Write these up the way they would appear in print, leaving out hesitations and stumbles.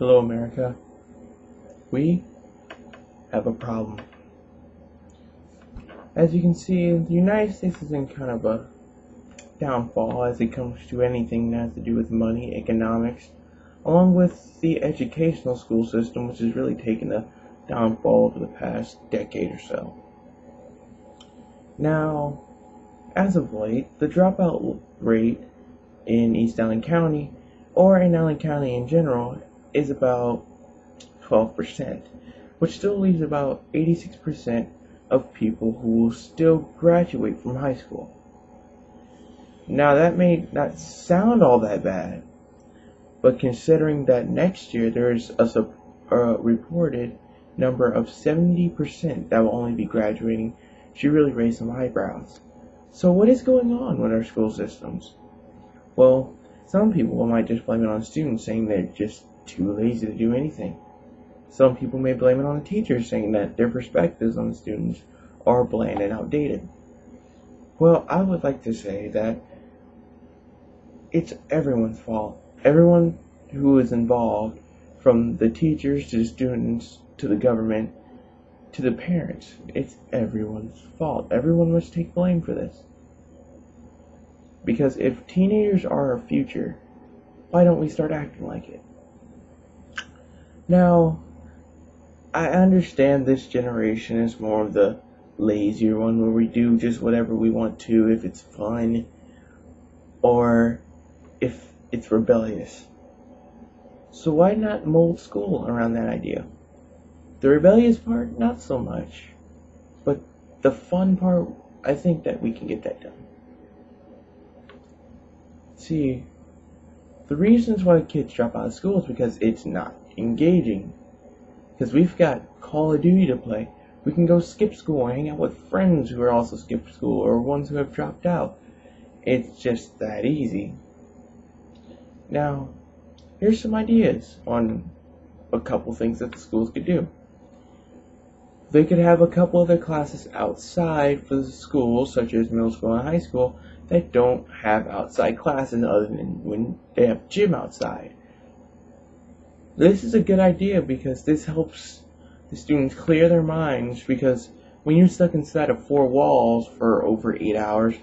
Hello, America. We have a problem. As you can see, the United States is in kind of a downfall as it comes to anything that has to do with money, economics, along with the educational school system, which has really taken a downfall over the past decade or so. Now, as of late, the dropout rate in East Allen County, or in Allen County in general, is about 12%, which still leaves about 86% of people who will still graduate from high school. Now, that may not sound all that bad, but considering that next year there's a reported number of 70% that will only be graduating, should really raise some eyebrows. So what is going on with our school systems? Well, some people might just blame it on students, saying they're just too lazy to do anything. Some people may blame it on the teachers, saying that their perspectives on the students are bland and outdated. Well, I would like to say that it's everyone's fault. Everyone who is involved, from the teachers to the students to the government to the parents, it's everyone's fault. Everyone must take blame for this. Because if teenagers are our future, why don't we start acting like it? Now, I understand this generation is more of the lazier one, where we do just whatever we want to if it's fun or if it's rebellious. So why not mold school around that idea? The rebellious part, not so much. But the fun part, I think that we can get that done. See, the reasons why kids drop out of school is because it's not engaging. Because we've got Call of Duty to play. We can go skip school and hang out with friends who are also skipped school or ones who have dropped out. It's just that easy. Now, here's some ideas on a couple things that the schools could do. They could have a couple of their classes outside for the schools, such as middle school and high school, that don't have outside classes other than when they have gym outside. This is a good idea because this helps the students clear their minds, because when you're stuck inside of four walls for over 8 hours,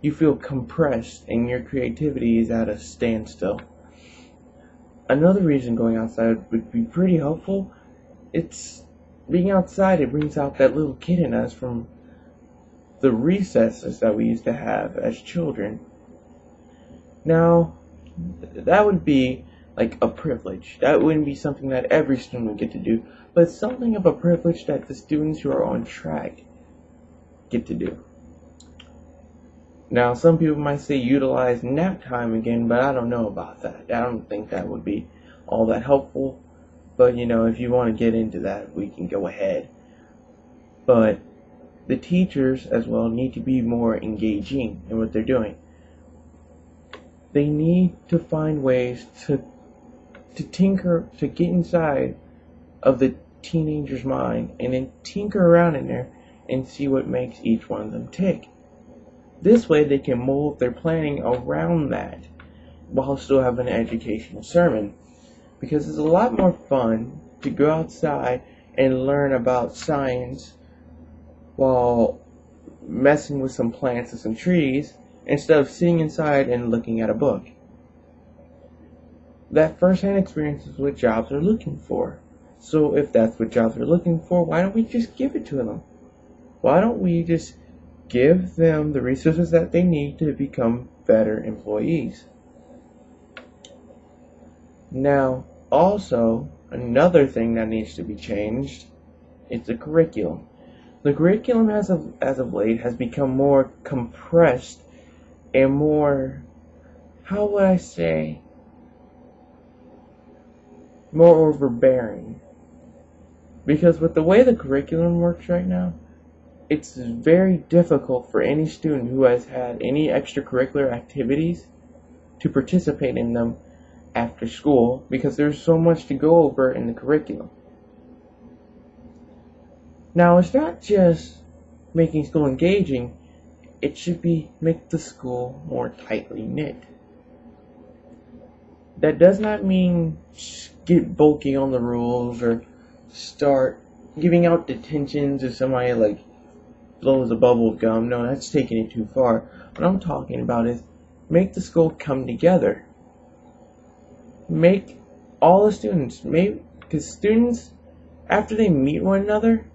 you feel compressed and your creativity is at a standstill. Another reason going outside would be pretty helpful. It's being outside, it brings out that little kid in us from the recesses that we used to have as children. Now, that would be like a privilege. That wouldn't be something that every student would get to do, but something of a privilege that the students who are on track get to do. Now, some people might say utilize nap time again, but I don't know about that. I don't think that would be all that helpful. But, if you want to get into that, we can go ahead. But the teachers as well need to be more engaging in what they're doing. They need to find ways to tinker, to get inside of the teenager's mind and then tinker around in there and see what makes each one of them tick. This way they can mold their planning around that while still having an educational sermon. Because it's a lot more fun to go outside and learn about science while messing with some plants and some trees instead of sitting inside and looking at a book. That first-hand experience is what jobs are looking for. So if that's what jobs are looking for, why don't we just give it to them? Why don't we just give them the resources that they need to become better employees? Now, also, another thing that needs to be changed is the curriculum. The curriculum as of late has become more compressed and more, how would I say, more overbearing. Because with the way the curriculum works right now, it's very difficult for any student who has had any extracurricular activities to participate in them after school, because there's so much to go over in the curriculum. Now, it's not just making school engaging, it should be make the school more tightly knit. That does not mean get bulky on the rules or start giving out detentions if somebody like blows a bubble gum. No, that's taking it too far. What I'm talking about is make the school come together. Make all the students, because students, after they meet one another,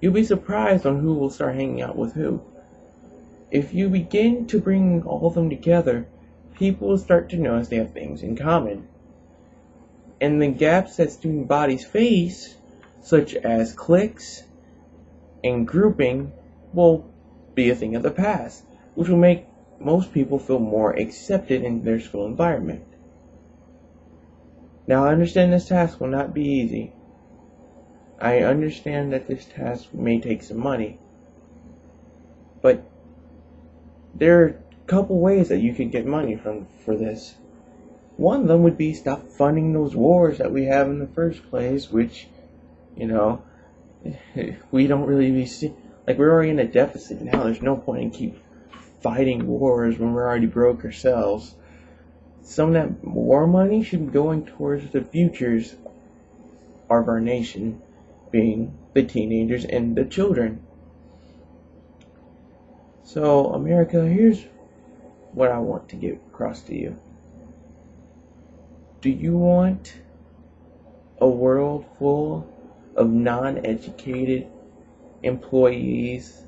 you'll be surprised on who will start hanging out with who. If you begin to bring all of them together, people will start to notice they have things in common. And the gaps that student bodies face, such as cliques and grouping, will be a thing of the past, which will make most people feel more accepted in their school environment. Now, I understand this task will not be easy. I understand that this task may take some money. But there are a couple ways that you could get money for this. One of them would be stop funding those wars that we have in the first place, which, we don't really like, we're already in a deficit now. There's no point in keep fighting wars when we're already broke ourselves. Some of that war money should be going towards the futures of our nation, being the teenagers and the children. So, America, here's what I want to get across to you. Do you want a world full of non-educated employees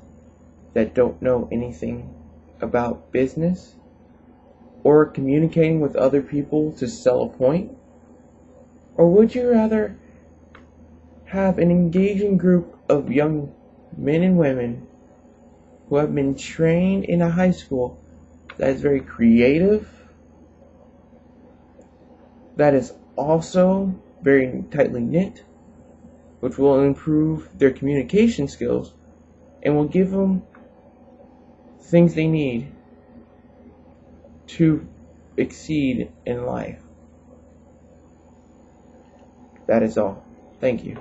that don't know anything about business or communicating with other people to sell a point? Or would you rather have an engaging group of young men and women who have been trained in a high school that is very creative, that is also very tightly knit, which will improve their communication skills and will give them things they need to exceed in life? That is all. Thank you.